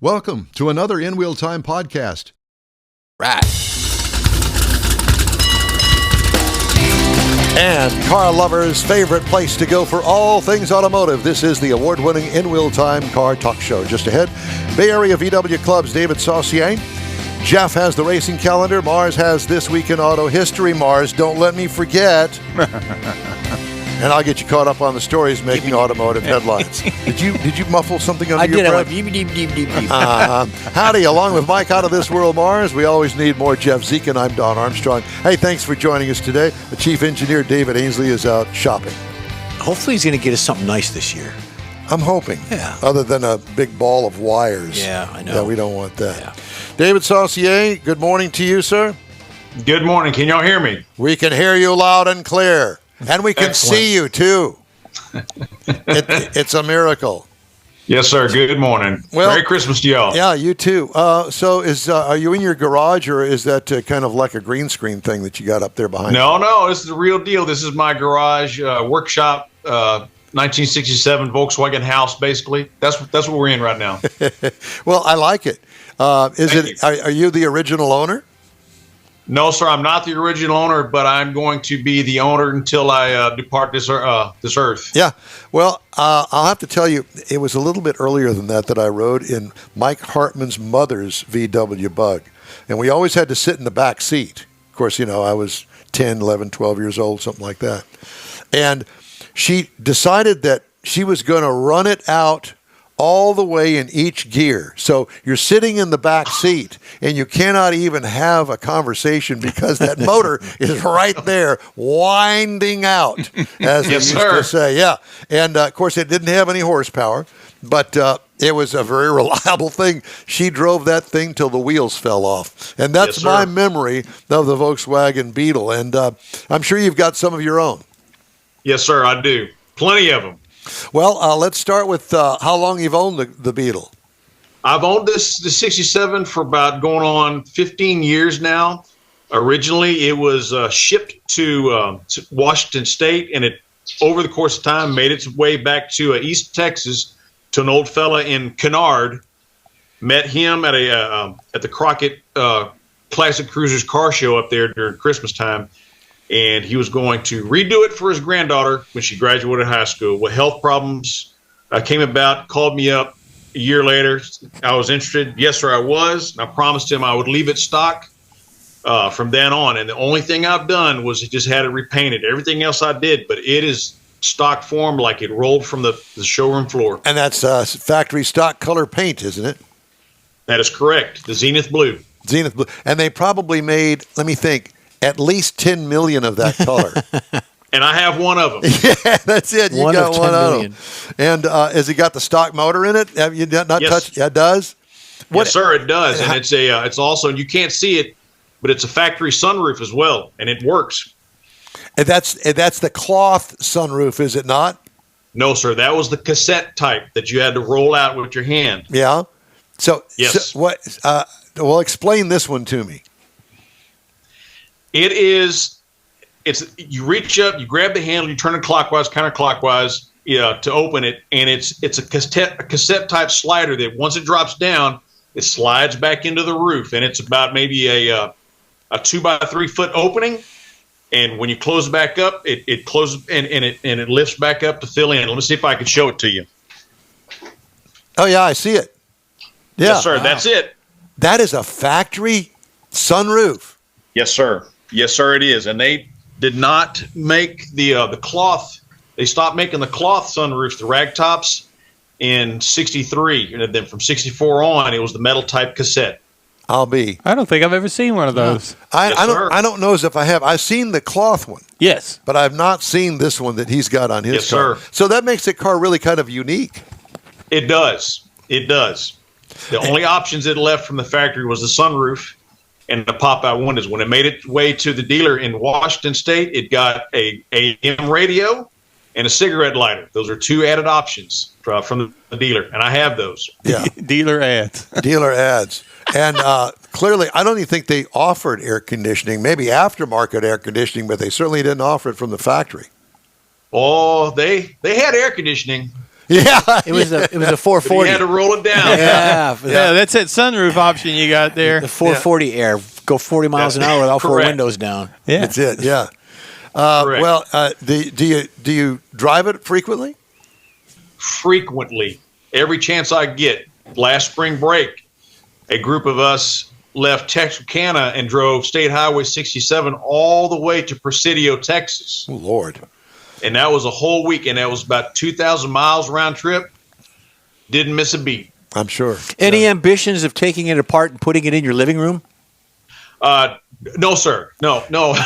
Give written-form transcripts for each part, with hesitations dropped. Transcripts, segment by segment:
Welcome to another InWheelTime podcast. Right. And car lovers' favorite place to go for all things automotive. This is the award-winning InWheelTime Car Talk Show. Just ahead, Bay Area VW Club's David Saucier. Jeff has the racing calendar. Mars has This Week in Auto History. Mars, don't let me forget. And I'll get you caught up on the stories making automotive headlines. Did you muffle something under your breath? I did. Howdy, along with Mike out of this world, Mars. We always need more Jeff Zeke, and I'm Don Armstrong. Hey, thanks for joining us today. The chief engineer, David Ainsley, is out shopping. Hopefully he's going to get us something nice this year. I'm hoping. Yeah. Other than a big ball of wires. Yeah, I know. Yeah, we don't want that. Yeah. David Saucier, good morning to you, sir. Good morning. Can y'all hear me? We can hear you loud and clear. And we can Excellent. see you, too. It's a miracle. Yes, sir. Good morning. Well, Merry Christmas to y'all. Yeah, you too. So are you in your garage, or is that kind of like a green screen thing that you got up there behind you? No, this is the real deal. This is my garage workshop, 1967 Volkswagen house, basically. That's what we're in right now. Well, I like it. Are you the original owner? No, sir, I'm not the original owner, but I'm going to be the owner until I depart this earth. Yeah. Well, I'll have to tell you, it was a little bit earlier than that I rode in Mike Hartman's mother's VW Bug. And we always had to sit in the back seat. Of course, I was 10, 11, 12 years old, something like that. And she decided that she was going to run it out all the way in each gear. So you're sitting in the back seat and you cannot even have a conversation because that motor is right there winding out, as they used to say. Yeah. And of course, it didn't have any horsepower, but it was a very reliable thing. She drove that thing till the wheels fell off. And that's my memory of the Volkswagen Beetle. And I'm sure you've got some of your own. Yes, sir, I do. Plenty of them. Well, let's start with how long you've owned the Beetle. I've owned the 67 for about going on 15 years now. Originally, it was shipped to Washington State, and it, over the course of time, made its way back to East Texas to an old fella in Kennard. Met him at the Crockett Classic Cruisers car show up there during Christmas time. And he was going to redo it for his granddaughter when she graduated high school. With health problems came about, called me up a year later. I was interested. Yes, sir, I was. And I promised him I would leave it stock from then on. And the only thing I've done was just had it repainted. Everything else I did, but it is stock form like it rolled from the showroom floor. And that's factory stock color paint, isn't it? That is correct. The Zenith Blue. Zenith Blue. And they probably made, let me think, at least 10 million of that color. And I have one of them. Yeah, that's it. You got one of them. And has it got the stock motor in it? Have you not touched? Yeah, it does? Yes, sir, it does. And it's also, you can't see it, but it's a factory sunroof as well, and it works. And that's the cloth sunroof, is it not? No, sir. That was the cassette type that you had to roll out with your hand. Yeah. So, yes. Well, explain this one to me. It's you reach up, you grab the handle, you turn it clockwise, counterclockwise, to open it, and it's a cassette type slider that once it drops down, it slides back into the roof, and it's about maybe a 2 by 3 foot opening. And when you close it back up, it closes and it lifts back up to fill in. Let me see if I can show it to you. Oh yeah, I see it. Yeah, yes, sir. Wow. That's it. That is a factory sunroof. Yes, sir. Yes, sir, it is. And they did not make the cloth. They stopped making the cloth sunroofs, the rag tops, in 63. And then from 64 on, it was the metal type cassette. I don't think I've ever seen one of those. I don't know as if I have. I've seen the cloth one. Yes. But I've not seen this one that he's got on his car. Sir. So that makes the car really kind of unique. It does. It does. The only options it left from the factory was the sunroof and the pop-out windows. When it made its way to the dealer in Washington State, it got a AM radio and a cigarette lighter. Those are 2 added options from the dealer, and I have those. Yeah, dealer ads. Dealer ads. And clearly, I don't even think they offered air conditioning, maybe aftermarket air conditioning, but they certainly didn't offer it from the factory. Oh, they had air conditioning. Yeah, It was a You 440. had to roll it down. Yeah, Yeah, that's that sunroof option you got there. the 440 air. Go 40 miles an hour with all four Correct. windows down. Yeah. that's it. Yeah. Correct. Well, do you drive it frequently? Frequently, every chance I get. Last spring break, a group of us left Texarkana and drove State Highway 67 all the way to Presidio, Texas. Oh, Lord. And that was a whole week, and that was about 2,000 miles round trip. Didn't miss a beat. I'm sure. Any ambitions of taking it apart and putting it in your living room? No, sir. No. No.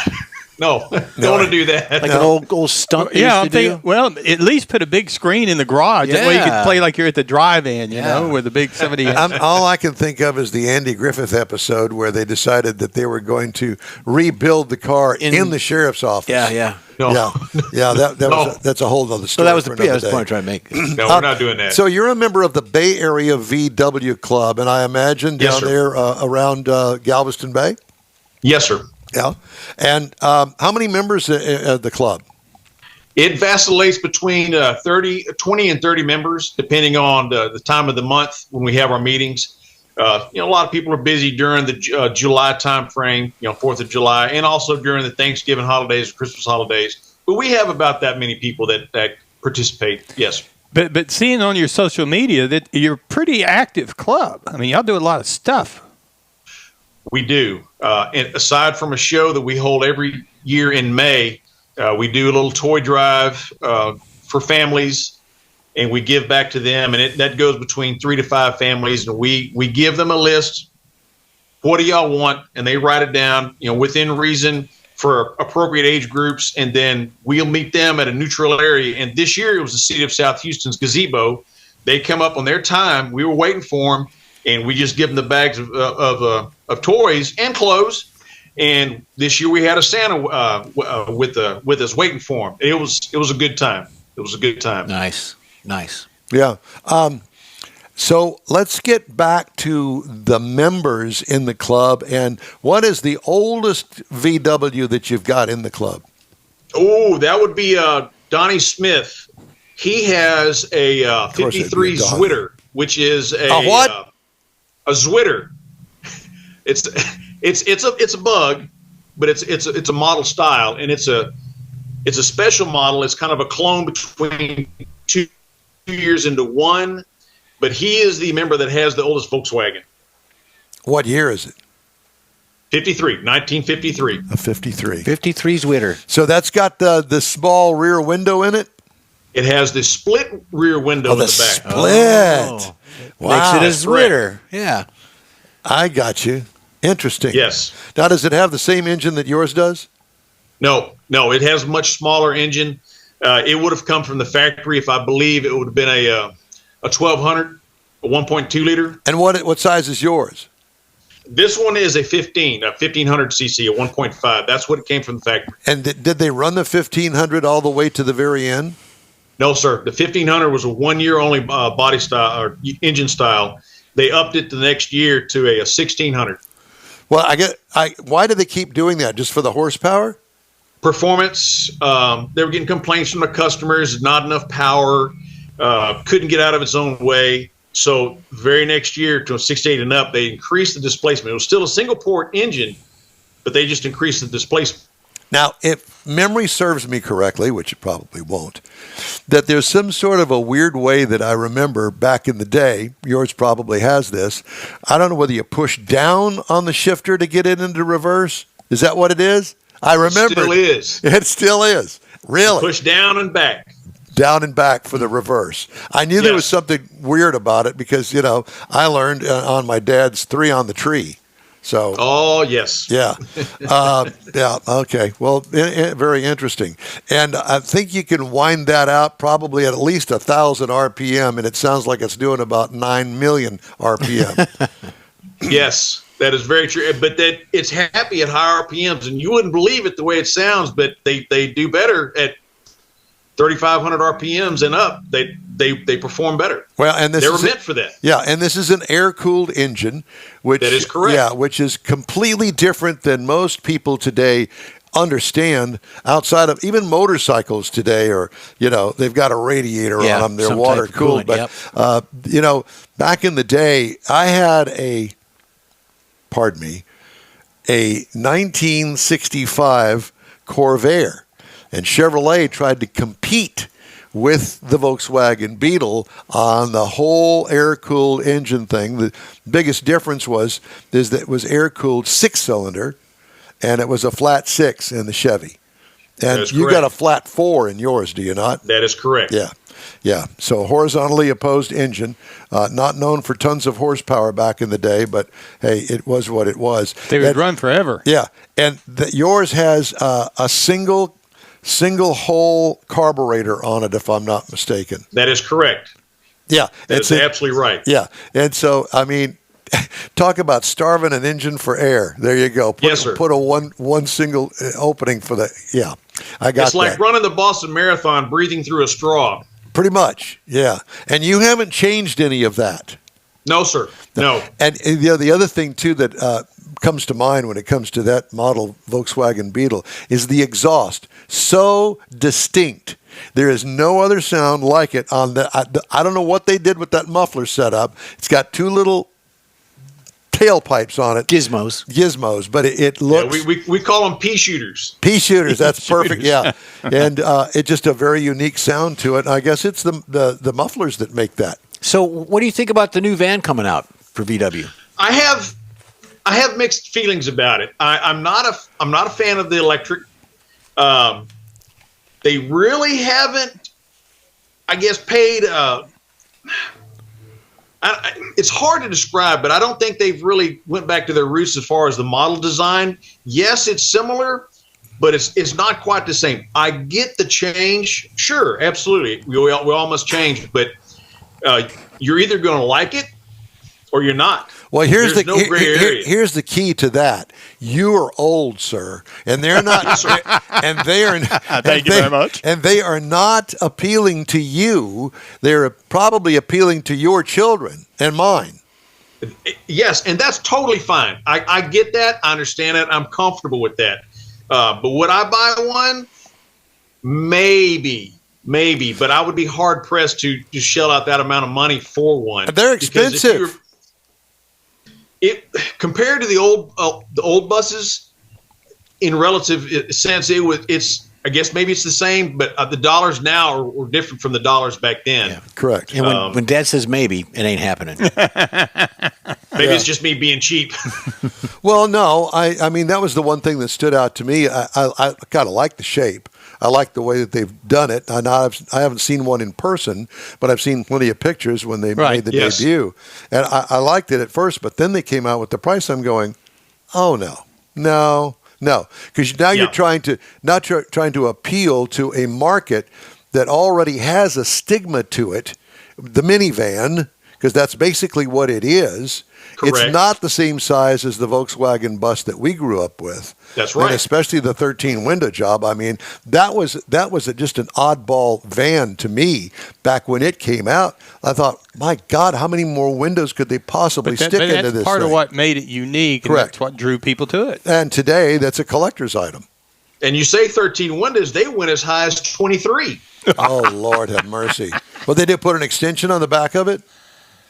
Don't want to do that. Like an old stunt they Yeah, used I'm to do? thinking, well, at least put a big screen in the garage. That way you Yeah. could play like you're at the drive-in, you Yeah. know, with the big 70 All I can think of is the Andy Griffith episode where they decided that they were going to rebuild the car in the sheriff's office. Yeah. No. That's a whole other story. So that was the for another point I was day. trying to make. No, we're not doing that. So you're a member of the Bay Area VW Club, and I imagine Yes, down sir. there around Galveston Bay. Yes, sir. Yeah, and how many members of the club? It vacillates between 20 and 30 members, depending on the time of the month when we have our meetings. A lot of people are busy during the July time frame, 4th of July, and also during the Thanksgiving holidays, Christmas holidays. But we have about that many people that participate. Yes. But seeing on your social media that you're a pretty active club. I mean, y'all do a lot of stuff. We do. And aside from a show that we hold every year in May, we do a little toy drive for families, and we give back to them. And that goes between 3 to 5 families. And we give them a list. What do y'all want? And they write it down, within reason for appropriate age groups. And then we'll meet them at a neutral area. And this year it was the City of South Houston's gazebo. They come up on their time. We were waiting for them. And we just give them the bags of toys and clothes. And this year we had a Santa with us waiting for him. It was a good time. It was a good time. Nice. Yeah. So let's get back to the members in the club. And what is the oldest VW that you've got in the club? Oh, that would be Donnie Smith. He has a 53 Zwitter, which is a what? A Zwitter. It's a bug, but it's a model style, and it's a special model. It's kind of a clone between 2 years into one, but he is the member that has the oldest Volkswagen. What year is it? 1953. A 53. 53's Witter. So that's got the small rear window in it? It has the split rear window in the back. Split. Wow. Makes it a Witter. Yeah. I got you. Interesting. Yes. Now, does it have the same engine that yours does? No, it has a much smaller engine. It would have come from the factory. If I believe it would have been a 1200, a 1.2 liter. And what size is yours? This one is a 1500 cc, a 1.5. That's what it came from the factory. And did they run the 1500 all the way to the very end? No, sir. The 1500 was a 1 year only body style or engine style. They upped it the next year to a 1600. Well, why do they keep doing that? Just for the horsepower? Performance. They were getting complaints from the customers, not enough power, couldn't get out of its own way. So very next year to a 68 and up, they increased the displacement. It was still a single port engine, but they just increased the displacement. Now, if memory serves me correctly, which it probably won't, that there's some sort of a weird way that I remember back in the day, yours probably has this. I don't know whether you push down on the shifter to get it into reverse. Is that what it is? I remember. Still is. It still is. Really? Push down and back. Down and back for the reverse. I knew there was something weird about it because, I learned on my dad's 3 on the tree. So. Oh, yes. Yeah. Yeah. Okay. Well, very interesting. And I think you can wind that out probably at least 1,000 RPM, and it sounds like it's doing about 9 million RPM. Yes, that is very true. But that it's happy at high RPMs, and you wouldn't believe it the way it sounds, but they do better at 3,500 RPMs and up. They perform better. Well, and they were meant for that. Yeah, and this is an air-cooled engine, which that is correct. Yeah, which is completely different than most people today understand outside of even motorcycles today, or they've got a radiator on them. They're water cooled, but back in the day, I had a 1965 Corvair, and Chevrolet tried to compete with the Volkswagen Beetle on the whole air-cooled engine thing. The biggest difference is that it was air-cooled 6-cylinder, and it was a flat 6 in the Chevy. And you got a flat 4 in yours, do you not? That is correct. Yeah. So horizontally opposed engine, not known for tons of horsepower back in the day, but hey, it was what it was. They would run forever. Yeah, and yours has a single hole carburetor on it, if I'm not mistaken. That is correct. Yeah, that's absolutely right. Yeah, and so I mean, talk about starving an engine for air. There you go. Yes, sir. Put a one single opening for the. Yeah, I got. It's like running the Boston Marathon, breathing through a straw. Pretty much, yeah. And you haven't changed any of that. No, sir. No. And the other thing too that comes to mind when it comes to that model Volkswagen Beetle is the exhaust. So distinct. There is no other sound like it on the. I don't know what they did with that muffler setup. It's got two little tailpipes on it. Gizmos, but it looks. Yeah, we call them pea shooters. Pea shooters, that's perfect. Yeah, and it's just a very unique sound to it. And I guess it's the mufflers that make that. So, what do you think about the new van coming out for VW? I have mixed feelings about it. I'm not a fan of the electric. They really haven't, I guess, paid. It's hard to describe, but I don't think they've really went back to their roots as far as the model design. Yes, it's similar, but it's not quite the same. I get the change. Sure, absolutely. We all must change, but you're either going to like it or you're not. Well, here's no gray area. Here's the key to that. You are old, sir, and they're not. and they are. Thank you very much. And they are not appealing to you. They're probably appealing to your children and mine. Yes, and that's totally fine. I get that. I understand it. I'm comfortable with that. But would I buy one? Maybe, but I would be hard pressed to shell out that amount of money for one. They're expensive. Compared to the old buses, in relative sense, it's I guess maybe it's the same, but the dollars now are different from the dollars back then. Yeah, correct. And when Dad says maybe, it ain't happening. Maybe it's just me being cheap. Well, no, I mean that was the one thing that stood out to me. I kind of like the shape. I like the way that they've done it. I haven't seen one in person, but I've seen plenty of pictures when they made the debut. And I liked it at first, but then they came out with the price. I'm going, oh, no. Because now you're trying to appeal to a market that already has a stigma to it, the minivan, because that's basically what it is. Correct. It's not the same size as the Volkswagen bus that we grew up with. That's right. And especially the 13-window job. I mean, that was just an oddball van to me back when it came out. I thought, my God, how many more windows could they possibly stick into this That's part thing? of what made it unique. Correct. And that's what drew people to it. And today, that's a collector's item. And you say 13 windows, they went as high as 23. Oh, Lord have mercy. Well, they did put an extension on the back of it?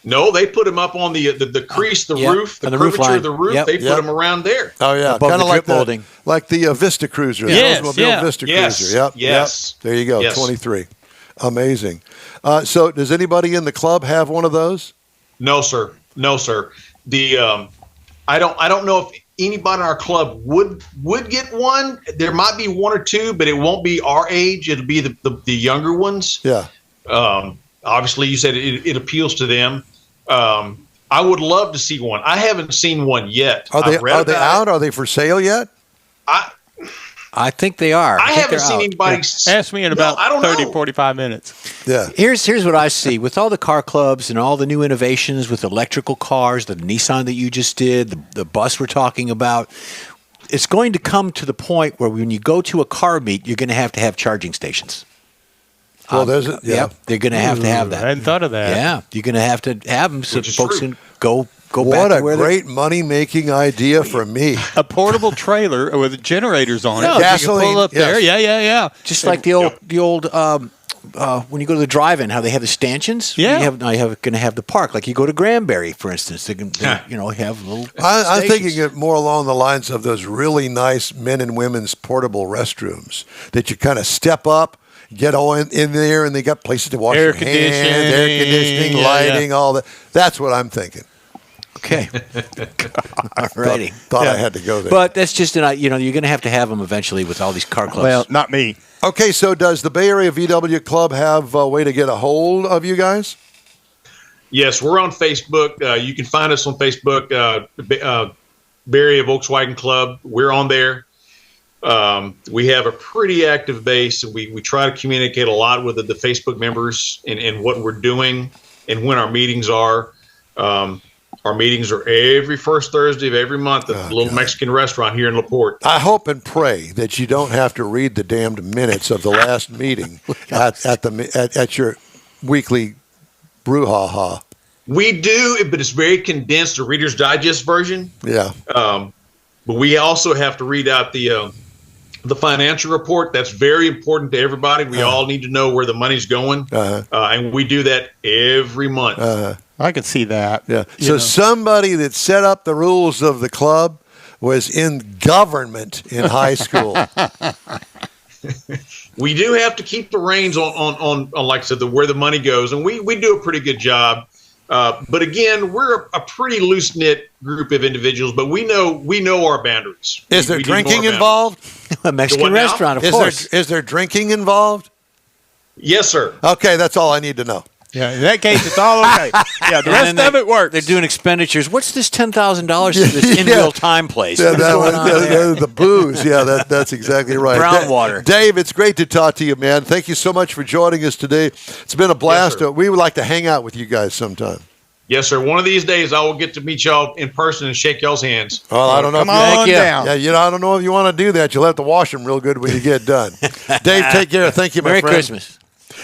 No, they put them up on the crease, the roof, the curvature of the roof. They put them around there. Oh, yeah. Kind of like the Vista Cruiser. Yes, the Oldsmobile Vista Cruiser. Yep. Yes. Yep. There you go, yes. 23. Amazing. So does anybody in the club have one of those? No, sir. The I don't know if anybody in our club would get one. There might be one or two, but it won't be our age. It'll be the younger ones. Yeah. Obviously, you said it appeals to them. I would love to see one. I haven't seen one yet. Are they out? Are they for sale yet? I think they are. I haven't seen anybody. Ask me in about 30, 45 minutes. Yeah. Here's what I see. With all the car clubs and all the new innovations with electrical cars, the Nissan that you just did, the bus we're talking about, it's going to come to the point where when you go to a car meet, you're going to have charging stations. Well, yeah. Yep, they're going to have that. I hadn't thought of that. Yeah, you're going to have them so folks can go go What back a to where great money-making idea for me. A portable trailer with generators on it. No, You can gasoline, pull up there. yes. Yeah. just like the old when you go to the drive-in, how they have the stanchions. Yeah. Going to have the park. Like you go to Granbury, for instance, they have little. I'm stations. thinking it more along the lines of those really nice men and women's portable restrooms that you kind of step up, get all in there, and they got places to wash Air your hands, air conditioning, yeah, lighting, all that. That's what I'm thinking. Okay. Alrighty. Thought I had to go there. But that's just you're going to have them eventually with all these car clubs. Well, not me. Okay, so does the Bay Area VW Club have a way to get a hold of you guys? Yes, we're on Facebook. You can find us on Facebook, Bay Area Volkswagen Club. We're on there. We have a pretty active base, and we try to communicate a lot with the Facebook members and what we're doing and when our meetings are. Our meetings are every first Thursday of every month at the little Mexican restaurant here in LaPorte. I hope and pray that you don't have to read the damned minutes of the last meeting at your weekly brouhaha. We do, but it's very condensed, a Reader's Digest version. Yeah. But we also have to read out the financial report. That's very important to everybody. We all need to know where the money's going, and we do that every month. I could see that. Yeah. So somebody that set up the rules of the club was in government in high school. We do have to keep the reins on like I said, where the money goes, and we do a pretty good job. But again, we're a pretty loose knit group of individuals, but we know our boundaries. Is there We do know drinking our involved? A Mexican what now? restaurant, of course. Is there drinking involved? Yes, sir. Okay, that's all I need to know. Yeah, in that case, it's all okay. Yeah, the rest of it works. They're doing expenditures. What's this $10,000 to this InWheelTime place? Yeah, What's going on there? the booze. Yeah, that's exactly right. Brown water. Dave, it's great to talk to you, man. Thank you so much for joining us today. It's been a blast. Yes, sir. We would like to hang out with you guys sometime. Yes, sir. One of these days, I will get to meet y'all in person and shake y'all's hands. Well, I don't know. Come if on you, down. Yeah, I don't know if you want to do that. You'll have to wash them real good when you get done. Dave, take care. Thank you, my Merry friend. Christmas.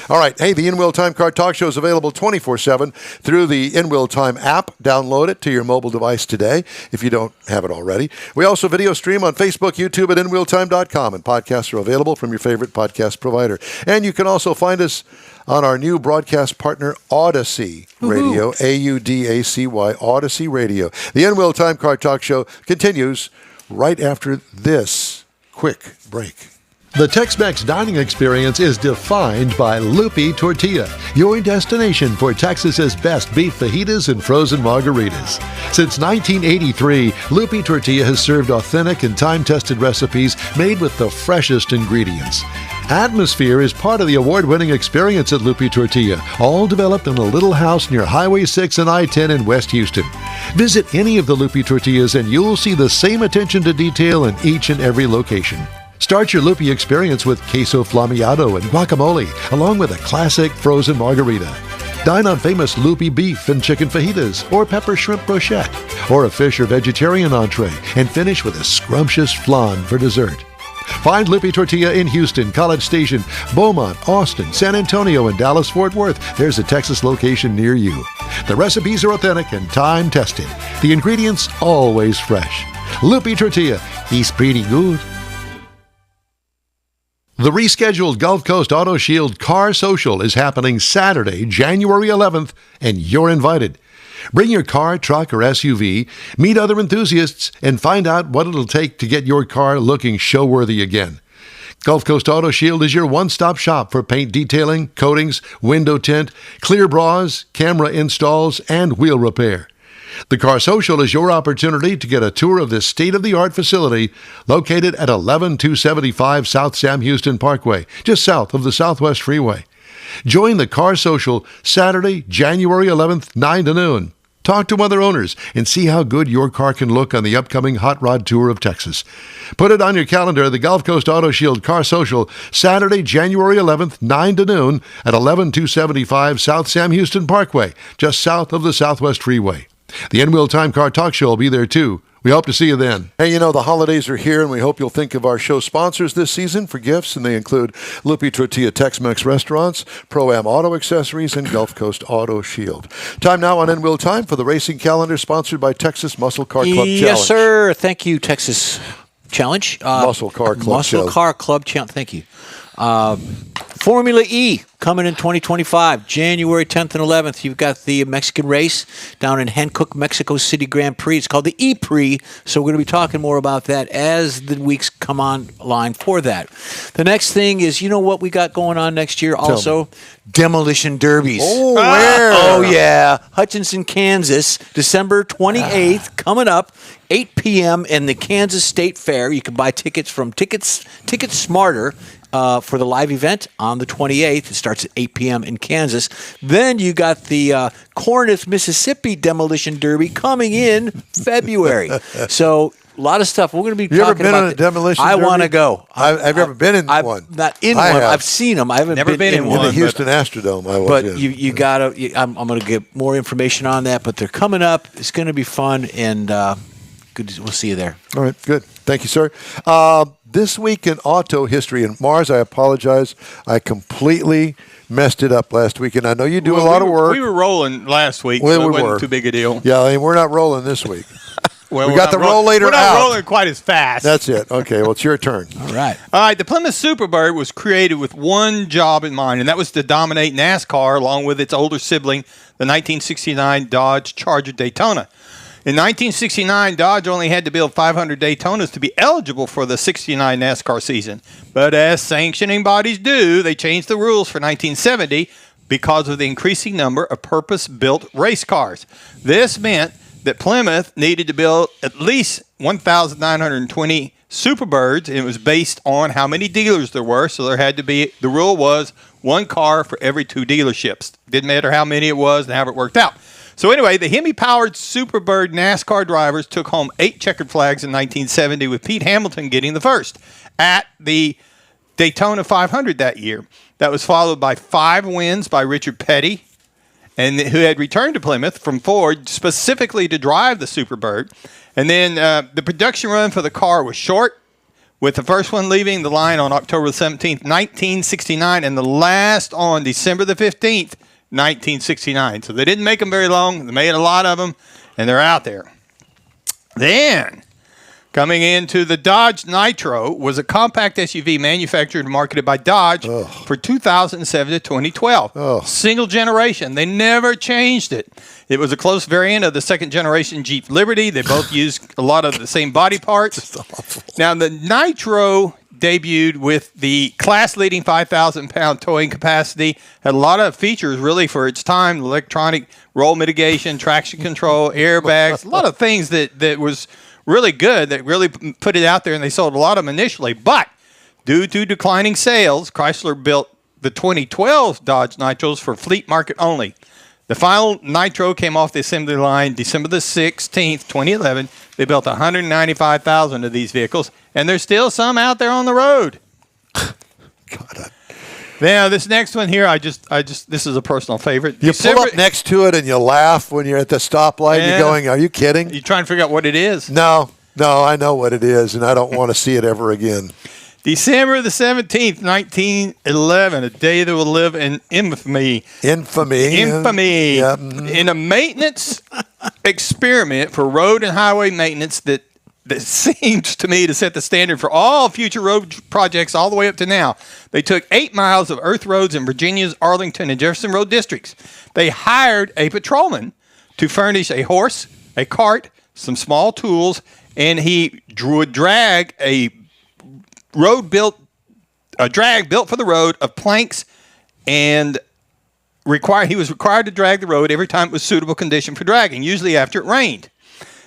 All right. Hey, the InWheelTime Car Talk Show is available 24/7 through the InWheelTime app. Download it to your mobile device today if you don't have it already. We also video stream on Facebook, YouTube at InWheelTime.com, and podcasts are available from your favorite podcast provider. And you can also find us on our new broadcast partner, Odyssey Radio, Audacy, Odyssey Radio. The InWheelTime Car Talk Show continues right after this quick break. The Tex-Mex dining experience is defined by Lupi Tortilla, your destination for Texas's best beef fajitas and frozen margaritas. Since 1983, Lupi Tortilla has served authentic and time-tested recipes made with the freshest ingredients. Atmosphere is part of the award-winning experience at Lupi Tortilla, all developed in a little house near Highway 6 and I-10 in West Houston. Visit any of the Lupi Tortillas and you'll see the same attention to detail in each and every location. Start your Lupi experience with queso flammeado and guacamole, along with a classic frozen margarita. Dine on famous Lupi beef and chicken fajitas, or pepper shrimp brochette, or a fish or vegetarian entree, and finish with a scrumptious flan for dessert. Find Lupi Tortilla in Houston, College Station, Beaumont, Austin, San Antonio, and Dallas-Fort Worth. There's a Texas location near you. The recipes are authentic and time-tested. The ingredients always fresh. Lupi Tortilla, he's pretty good. The rescheduled Gulf Coast Auto Shield Car Social is happening Saturday, January 11th, and you're invited. Bring your car, truck, or SUV, meet other enthusiasts, and find out what it'll take to get your car looking show-worthy again. Gulf Coast Auto Shield is your one-stop shop for paint detailing, coatings, window tint, clear bras, camera installs, and wheel repair. The Car Social is your opportunity to get a tour of this state-of-the-art facility located at 11275 South Sam Houston Parkway, just south of the Southwest Freeway. Join the Car Social Saturday, January 11th, 9 to noon. Talk to other owners and see how good your car can look on the upcoming Hot Rod Tour of Texas. Put it on your calendar, the Gulf Coast Auto Shield Car Social, Saturday, January 11th, 9 to noon at 11275 South Sam Houston Parkway, just south of the Southwest Freeway. The InWheelTime Car Talk Show will be there too. We hope to see you then. Hey, the holidays are here, and we hope you'll think of our show sponsors this season for gifts, and they include Lupi Tortilla Tex-Mex Restaurants, Pro-Am Auto Accessories, and Gulf Coast Auto Shield. Time now on InWheelTime for the racing calendar, sponsored by Texas Muscle Car Club Challenge. Yes, sir. Thank you, Texas Challenge. Muscle Car Club Muscle Car Club Challenge. Thank you. Formula E coming in 2025, January 10th and 11th. You've got the Mexican race down in Hancock, Mexico City Grand Prix. It's called the E-Prix, so we're going to be talking more about that as the weeks come online for that. The next thing is, you know what we got going on next year also? Demolition Derbies. Oh, where? Oh, yeah. Hutchinson, Kansas, December 28th, coming up, 8 p.m. in the Kansas State Fair. You can buy tickets from Ticket Smarter. For the live event on the 28th. It starts at 8 p.m. in Kansas. Then you got the Corinth, Mississippi Demolition Derby coming in February. So a lot of stuff. We're going to be You talking ever been about. on a demolition derby? I want to go. I've never been in one. Not in I one. have. I've seen them. I haven't Never been in In one. the Houston Astrodome, I was. But yeah. you gotta. I'm going to get more information on that. But they're coming up. It's going to be fun, and good. We'll see you there. All right, good. Thank you, sir. This week in auto history, and Mars, I apologize. I completely messed it up last week, and I know you do a lot of work. We were rolling last week, Well, so it we wasn't were. too big a deal. Yeah, and we're not rolling this week. Well, We we're got not the roll later We're not out. rolling quite as fast. That's it. Okay, well, it's your turn. All right. All right, the Plymouth Superbird was created with one job in mind, and that was to dominate NASCAR along with its older sibling, the 1969 Dodge Charger Daytona. In 1969, Dodge only had to build 500 Daytonas to be eligible for the 69 NASCAR season. But as sanctioning bodies do, they changed the rules for 1970 because of the increasing number of purpose-built race cars. This meant that Plymouth needed to build at least 1,920 Superbirds. It was based on how many dealers there were, so there had to be, the rule was one car for every two dealerships. Didn't matter how many it was and how it worked out. So anyway, the Hemi-powered Superbird NASCAR drivers took home 8 checkered flags in 1970, with Pete Hamilton getting the first at the Daytona 500 that year. That was followed by 5 wins by Richard Petty, and who had returned to Plymouth from Ford specifically to drive the Superbird. And then the production run for the car was short, with the first one leaving the line on October 17th, 1969, and the last on December the 15th, 1969. So they didn't make them very long. They made a lot of them, and they're out there. Then, coming into the Dodge Nitro was a compact SUV manufactured and marketed by Dodge for 2007 to 2012. Single generation. They never changed it. It was a close variant of the second generation Jeep Liberty. They both used a lot of the same body parts. Now, the Nitro debuted with the class-leading 5,000-pound towing capacity, had a lot of features really for its time, electronic roll mitigation, traction control, airbags, a lot of things that was really good, that really put it out there, and they sold a lot of them initially. But due to declining sales, Chrysler built the 2012 Dodge Nitros for fleet market only. The final Nitro came off the assembly line December the 16th, 2011. They built 195,000 of these vehicles, and there's still some out there on the road. God, Now, this next one here, this is a personal favorite. you pull up next to it and you laugh when you're at the stoplight. Yeah. You're going, are you kidding? You trying to figure out what it is? No, I know what it is, and I don't want to see it ever again. December the 17th, 1911, a day that will live in infamy. Infamy. Yeah. In a maintenance experiment for road and highway maintenance that seems to me to set the standard for all future road projects all the way up to now. They took 8 miles of earth roads in Virginia's Arlington and Jefferson Road districts. They hired a patrolman to furnish a horse, a cart, some small tools, and he would drag a drag built for the road of planks, and he was required to drag the road every time it was suitable condition for dragging, usually after it rained.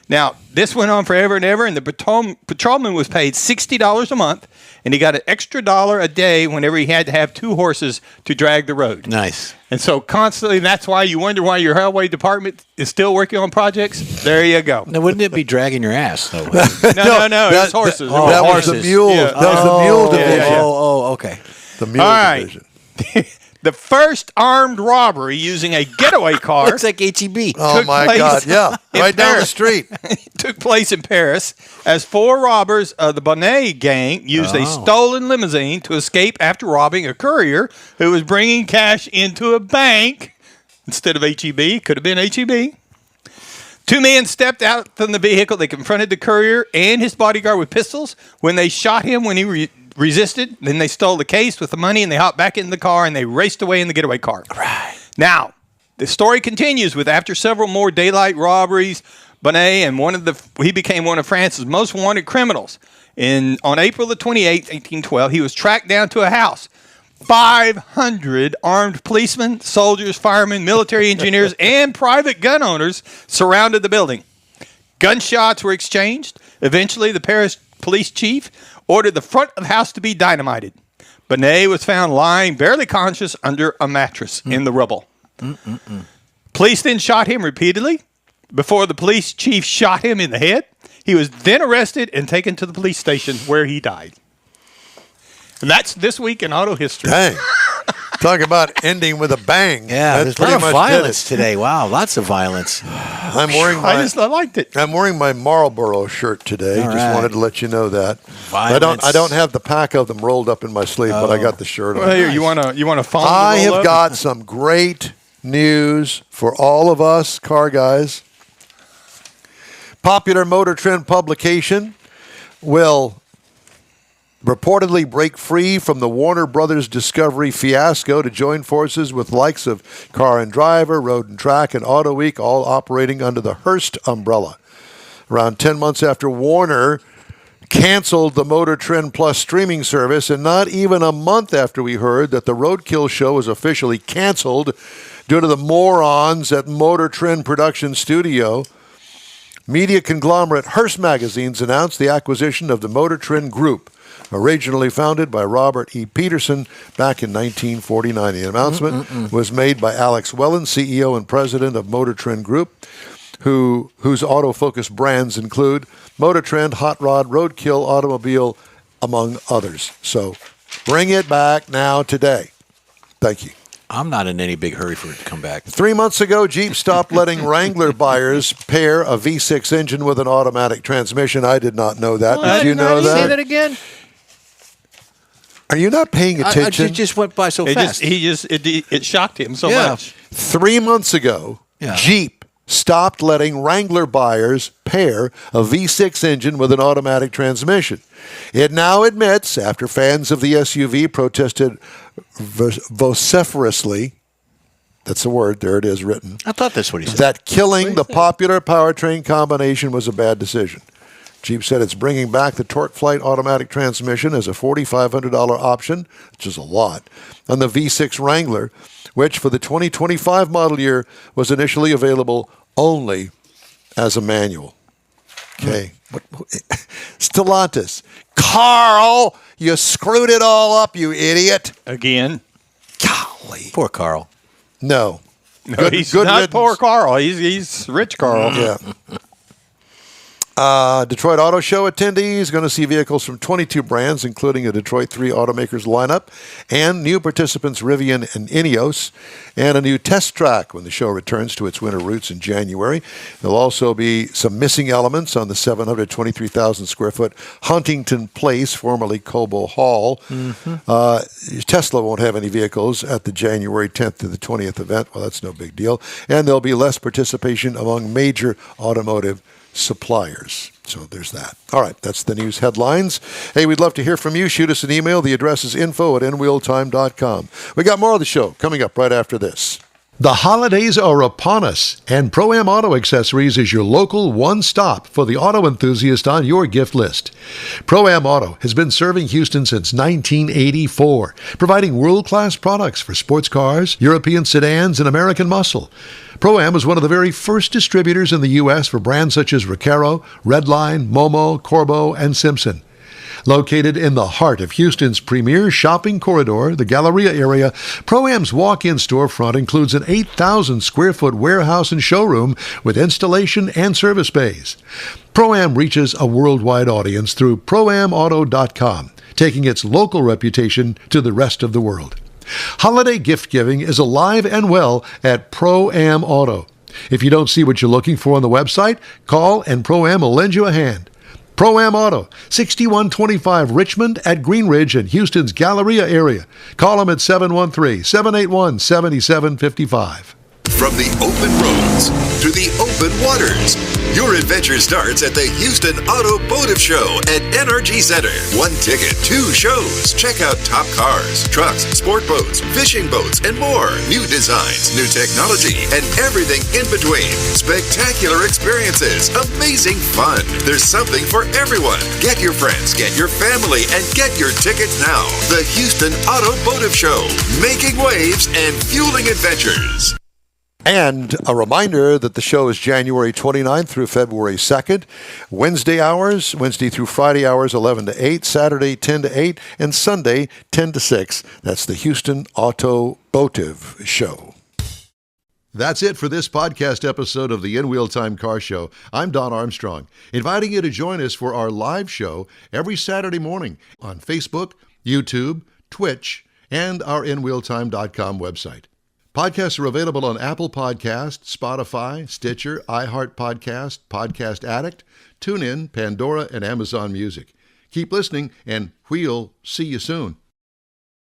Now, this went on forever and ever, and the patrolman was paid $60 a month, and he got an extra $1 a day whenever he had to have 2 horses to drag the road. Nice. And so constantly, that's why you wonder why your highway department is still working on projects. There you go. Now, wouldn't it be dragging your ass, though? No, it was horses. That was the horses. mule. Yeah. That was the mule division. Oh, okay. The mule All right. division. The first armed robbery using a getaway car Looks like HEB. Oh, took my place God. Yeah. in Right down the Paris. street. took place in Paris as 4 robbers of the Bonnet gang used a stolen limousine to escape after robbing a courier who was bringing cash into a bank instead of HEB. Could have been HEB. 2 men stepped out from the vehicle. They confronted the courier and his bodyguard with pistols. When they shot him when he resisted, then they stole the case with the money and they hopped back in the car and they raced away in the getaway car. Right. Now, the story continues with after several more daylight robberies, Bonnet and he became one of France's most wanted criminals. On April the 28th, 1812, he was tracked down to a house. 500 armed policemen, soldiers, firemen, military engineers, and private gun owners surrounded the building. Gunshots were exchanged. Eventually, the Paris police chief ordered the front of the house to be dynamited. Bonnet was found lying barely conscious under a mattress in the rubble. Police then shot him repeatedly before the police chief shot him in the head. He was then arrested and taken to the police station where he died. And that's this week in auto history. Dang. Talk about ending with a bang. Yeah, That's there's a lot pretty of much violence today. Wow, lots of violence. I'm wearing I liked it. I'm wearing my Marlboro shirt today. All Just right. wanted to let you know that. Violence. I don't have the pack of them rolled up in my sleeve, but I got the shirt on. Well, here, you want to phone I the roll have up? got some great news for all of us car guys. Popular Motor Trend publication will reportedly break free from the Warner Brothers Discovery fiasco to join forces with likes of Car and Driver, Road and Track, and Auto Week, all operating under the Hearst umbrella. Around 10 months after Warner canceled the Motor Trend Plus streaming service, and not even a month after we heard that the Roadkill show was officially canceled due to the morons at Motor Trend Production Studio, media conglomerate Hearst Magazines announced the acquisition of the Motor Trend Group, originally founded by Robert E. Peterson back in 1949. The announcement was made by Alex Wellen, CEO and president of Motor Trend Group, whose autofocus brands include Motor Trend, Hot Rod, Roadkill, Automobile, among others. So bring it back now today. Thank you. I'm not in any big hurry for it to come back. 3 months ago, Jeep stopped letting Wrangler buyers pair a V6 engine with an automatic transmission. I did not know that. Did you know Say that that? again? Are you not paying attention? It just went by so fast. It shocked him so Yeah. much. 3 months ago, Yeah. Jeep stopped letting Wrangler buyers pair a V6 engine with an automatic transmission. It now admits, after fans of the SUV protested vociferously, that's the word, there it is written, I thought that's what he said. that killing the popular powertrain combination was a bad decision. Jeep said it's bringing back the Torque Flight automatic transmission as a $4,500 option, which is a lot, on the V6 Wrangler, which for the 2025 model year was initially available only as a manual. Okay. Stellantis. Carl, you screwed it all up, you idiot. Again. Golly. Poor Carl. No. No, he's not riddance. poor Carl. He's rich Carl. Yeah. Detroit Auto Show attendees going to see vehicles from 22 brands, including a Detroit 3 automakers lineup, and new participants Rivian and Ineos, and a new test track when the show returns to its winter roots in January. There'll also be some missing elements on the 723,000 square foot Huntington Place, formerly Cobo Hall. Tesla won't have any vehicles at the January 10th to the 20th event. Well, that's no big deal. And there'll be less participation among major automotive suppliers. So there's that. All right, that's the news headlines. Hey, we'd love to hear from you. Shoot us an email. The address is info@InWheelTime.com. We got more of the show coming up right after this. The holidays are upon us, and Pro-Am Auto Accessories is your local one-stop for the auto enthusiast on your gift list. Pro-Am Auto has been serving Houston since 1984, providing world-class products for sports cars, European sedans, and American muscle. Pro-Am was one of the very first distributors in the U.S. for brands such as Recaro, Redline, Momo, Corbo, and Simpson. Located in the heart of Houston's premier shopping corridor, the Galleria area, Pro-Am's walk-in storefront includes an 8,000 square foot warehouse and showroom with installation and service bays. Pro-Am reaches a worldwide audience through ProAmAuto.com, taking its local reputation to the rest of the world. Holiday gift giving is alive and well at Pro-Am Auto. If you don't see what you're looking for on the website, call and Pro-Am will lend you a hand. Pro-Am Auto, 6125 Richmond at Green Ridge in Houston's Galleria area. Call them at 713-781-7755. From the open roads to the open waters, your adventure starts at the Houston Automotive Show at NRG Center. One ticket, two shows. Check out top cars, trucks, sport boats, fishing boats, and more. New designs, new technology, and everything in between. Spectacular experiences, amazing fun. There's something for everyone. Get your friends, get your family, and get your tickets now. The Houston Automotive Show, making waves and fueling adventures. And a reminder that the show is January 29th through February 2nd. Wednesday through Friday hours, 11 to 8, Saturday 10 to 8, and Sunday 10 to 6. That's the Houston Automotive Show. That's it for this podcast episode of the InWheelTime Car Show. I'm Don Armstrong, inviting you to join us for our live show every Saturday morning on Facebook, YouTube, Twitch, and our InWheelTime.com website. Podcasts are available on Apple Podcasts, Spotify, Stitcher, iHeart Podcast, Podcast Addict, TuneIn, Pandora, and Amazon Music. Keep listening, and we'll see you soon.